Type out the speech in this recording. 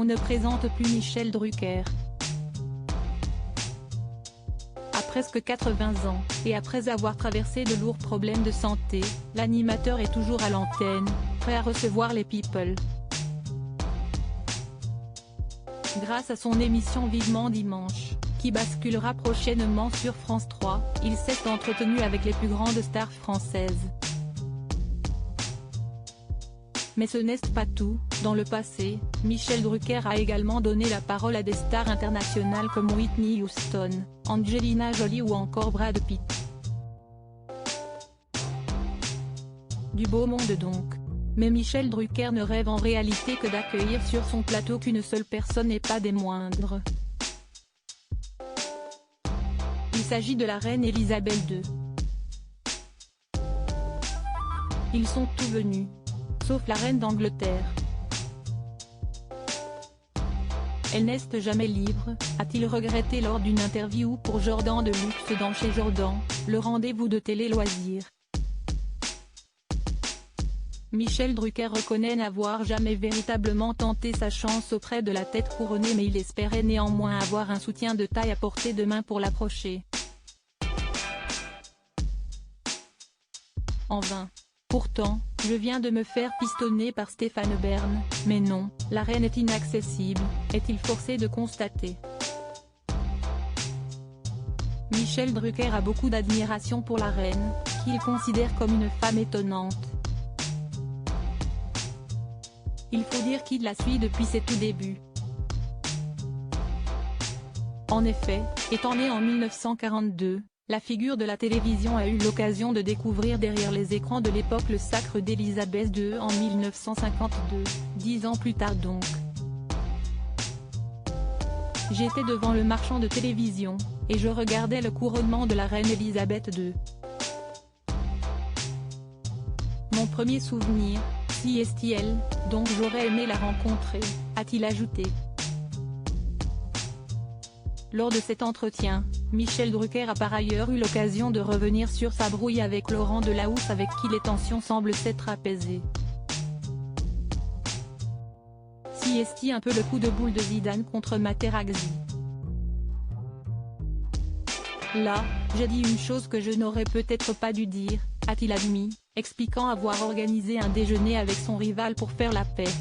on ne présente plus Michel Drucker. À presque 80 ans, et après avoir traversé de lourds problèmes de santé, l'animateur est toujours à l'antenne, prêt à recevoir les people. Grâce à son émission Vivement Dimanche, qui basculera prochainement sur France 3, il s'est entretenu avec les plus grandes stars françaises. Mais ce n'est pas tout, dans le passé, Michel Drucker a également donné la parole à des stars internationales comme Whitney Houston, Angelina Jolie ou encore Brad Pitt. Du beau monde donc. Mais Michel Drucker ne rêve en réalité que d'accueillir sur son plateau qu'une seule personne et pas des moindres. Il s'agit de la reine Elisabeth II. Ils sont tous venus. Sauf la reine d'Angleterre. Elle n'est jamais libre, a-t-il regretté lors d'une interview pour Jordan de Luxe dans Chez Jordan, le rendez-vous de télé-loisirs. Michel Drucker reconnaît n'avoir jamais véritablement tenté sa chance auprès de la tête couronnée, mais il espérait néanmoins avoir un soutien de taille à portée de main pour l'approcher. En vain. Pourtant, je viens de me faire pistonner par Stéphane Bern, mais non, la reine est inaccessible, est-il forcé de constater. Michel Drucker a beaucoup d'admiration pour la reine, qu'il considère comme une femme étonnante. Il faut dire qu'il la suit depuis ses tout débuts. En effet, étant née en 1942, la figure de la télévision a eu l'occasion de découvrir derrière les écrans de l'époque le sacre d'Élisabeth II en 1952, 10 ans plus tard donc. J'étais devant le marchand de télévision, et je regardais le couronnement de la reine Elisabeth II. Mon premier souvenir, si est-il, donc j'aurais aimé la rencontrer, a-t-il ajouté. Lors de cet entretien, Michel Drucker a par ailleurs eu l'occasion de revenir sur sa brouille avec Laurent Delahousse, avec qui les tensions semblent s'être apaisées. Si est-il un peu le coup de boule de Zidane contre Materazzi. Là, j'ai dit une chose que je n'aurais peut-être pas dû dire, a-t-il admis, expliquant avoir organisé un déjeuner avec son rival pour faire la paix.